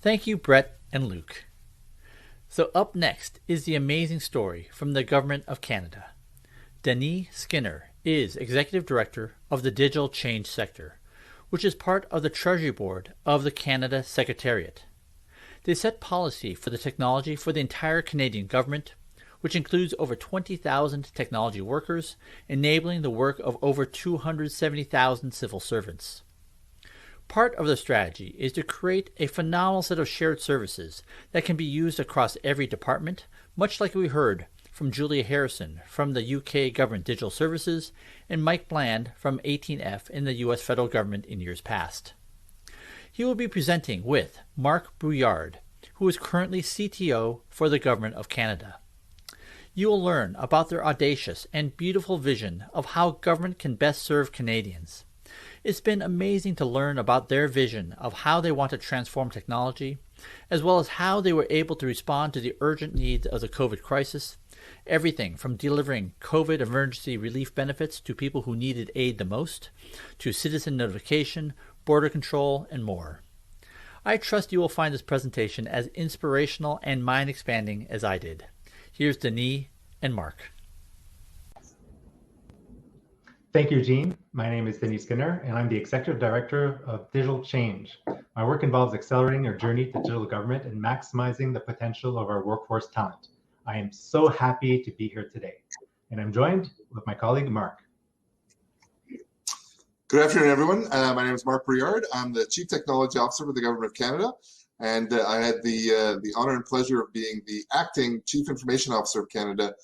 Thank you, Brett and Luke. So up next is the amazing story from the Government of Canada. Denis Skinner is Executive Director of the Digital Change Sector, which is part of the Treasury Board of the Canada Secretariat. They set policy for the technology for the entire Canadian government, which includes over 20,000 technology workers, enabling the work of over 270,000 civil servants. Part of the strategy is to create a phenomenal set of shared services that can be used across every department, much like we heard from Julia Harrison from the UK Government Digital Services and Mike Bland from 18F in the US federal government in years past. He will be presenting with Marc Brouillard, who is currently CTO for the Government of Canada. You will learn about their audacious and beautiful vision of how government can best serve Canadians. It's been amazing to learn about their vision of how they want to transform technology, as well as how they were able to respond to the urgent needs of the COVID crisis, everything from delivering COVID emergency relief benefits to people who needed aid the most, to citizen notification, border control, and more. I trust you will find this presentation as inspirational and mind-expanding as I did. Here's Denis and Marc. Thank you, Gene. My name is Denis Skinner, and I'm the Executive Director of Digital Change. My work involves accelerating our journey to digital government and maximizing the potential of our workforce talent. I am so happy to be here today, and I'm joined with my colleague, Marc. Good afternoon, everyone. My name is Marc Brouillard. I'm the Chief Technology Officer for the Government of Canada, and I had the honor and pleasure of being the Acting Chief Information Officer of Canada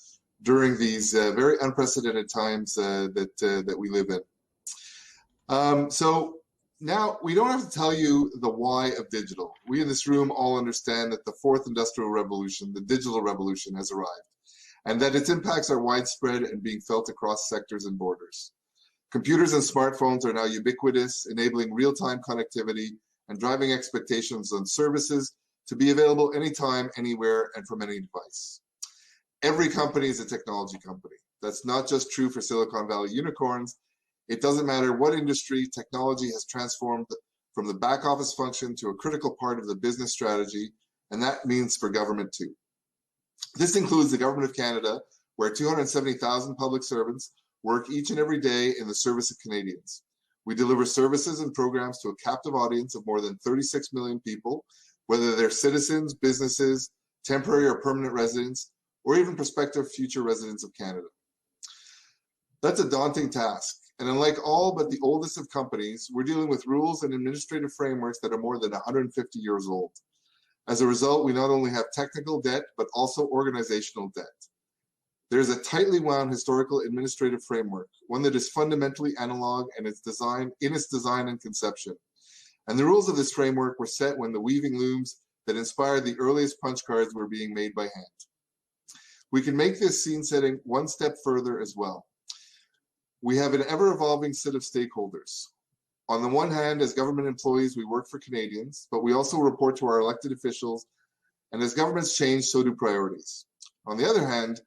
during these very unprecedented times that we live in. So now we don't have to tell you the why of digital. We in this room all understand that the fourth industrial revolution, the digital revolution, has arrived, and that its impacts are widespread and being felt across sectors and borders. Computers and smartphones are now ubiquitous, enabling real-time connectivity and driving expectations on services to be available anytime, anywhere, and from any device. Every company is a technology company. That's not just true for Silicon Valley unicorns. It doesn't matter what industry, technology has transformed from the back office function to a critical part of the business strategy, and that means for government too. This includes the Government of Canada, where 270,000 public servants work each and every day in the service of Canadians. We deliver services and programs to a captive audience of more than 36 million people, whether they're citizens, businesses, temporary or permanent residents, or even prospective future residents of Canada. That's a daunting task, and unlike all but the oldest of companies, we're dealing with rules and administrative frameworks that are more than 150 years old. As a result, we not only have technical debt, but also organizational debt. There's a tightly wound historical administrative framework, one that is fundamentally analog in its design and conception. And the rules of this framework were set when the weaving looms that inspired the earliest punch cards were being made by hand. We can make this scene setting one step further as well. We have an ever-evolving set of stakeholders. On the one hand, as government employees, we work for Canadians, but we also report to our elected officials, and as governments change, so do priorities. On the other hand,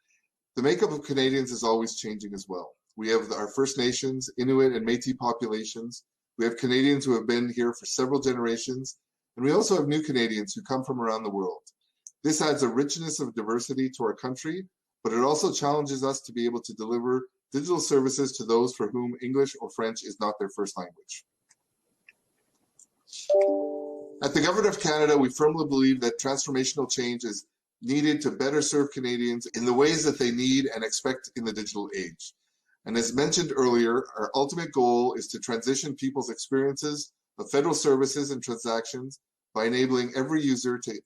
the makeup of Canadians is always changing as well. We have our First Nations, Inuit, and Métis populations. We have Canadians who have been here for several generations, and we also have new Canadians who come from around the world. This adds a richness of diversity to our country, but it also challenges us to be able to deliver digital services to those for whom English or French is not their first language. At the Government of Canada, we firmly believe that transformational change is needed to better serve Canadians in the ways that they need and expect in the digital age. And as mentioned earlier, our ultimate goal is to transition people's experiences of federal services and transactions by enabling every user to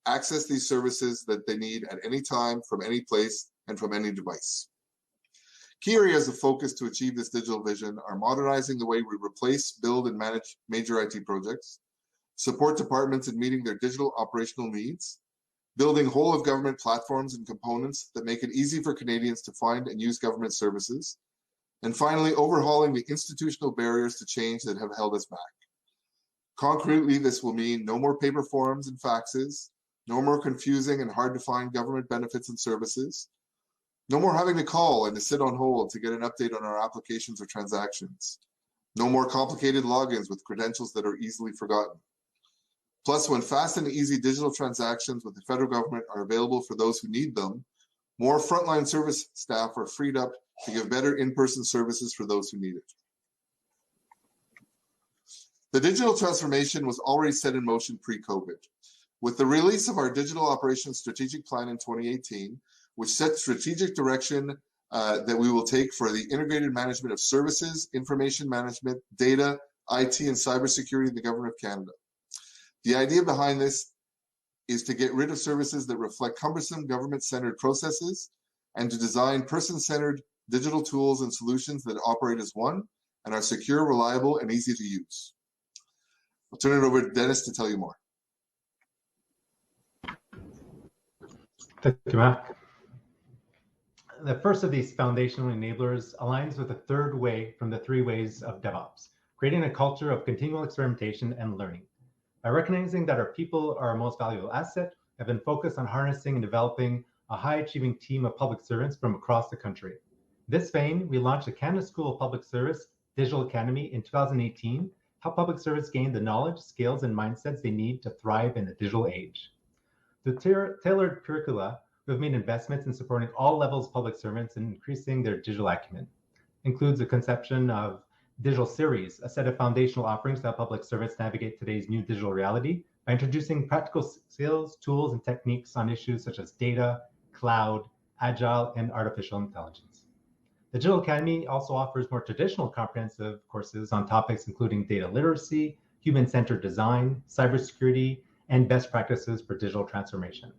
access these services that they need at any time, from any place, and from any device. Key areas of focus to achieve this digital vision are modernizing the way we replace, build, and manage major IT projects, support departments in meeting their digital operational needs, building whole-of-government platforms and components that make it easy for Canadians to find and use government services, and finally, overhauling the institutional barriers to change that have held us back. Concretely, this will mean no more paper forms and faxes, no more confusing and hard-to-find government benefits and services, no more having to call and to sit on hold to get an update on our applications or transactions, no more complicated logins with credentials that are easily forgotten. Plus, when fast and easy digital transactions with the federal government are available for those who need them, more frontline service staff are freed up to give better in-person services for those who need it. The digital transformation was already set in motion pre-COVID. With the release of our Digital Operations Strategic Plan in 2018, which set strategic direction that we will take for the integrated management of services, information management, data, IT, and cybersecurity in the Government of Canada. The idea behind this is to get rid of services that reflect cumbersome government-centered processes and to design person-centered digital tools and solutions that operate as one and are secure, reliable, and easy to use. I'll turn it over to Denis to tell you more. Thank you, Marc. The first of these foundational enablers aligns with the third way from the three ways of DevOps, creating a culture of continual experimentation and learning. By recognizing that our people are our most valuable asset, have been focused on harnessing and developing a high-achieving team of public servants from across the country. In this vein, we launched the Canada School of Public Service Digital Academy in 2018, help public servants gain the knowledge, skills, and mindsets they need to thrive in the digital age. The tailored curricula, we have made investments in supporting all levels of public servants and increasing their digital acumen. Includes the conception of digital series, a set of foundational offerings to help public servants navigate today's new digital reality by introducing practical skills, tools, and techniques on issues such as data, cloud, agile, and artificial intelligence. The Digital Academy also offers more traditional comprehensive courses on topics including data literacy, human-centered design, cybersecurity, and best practices for digital transformation.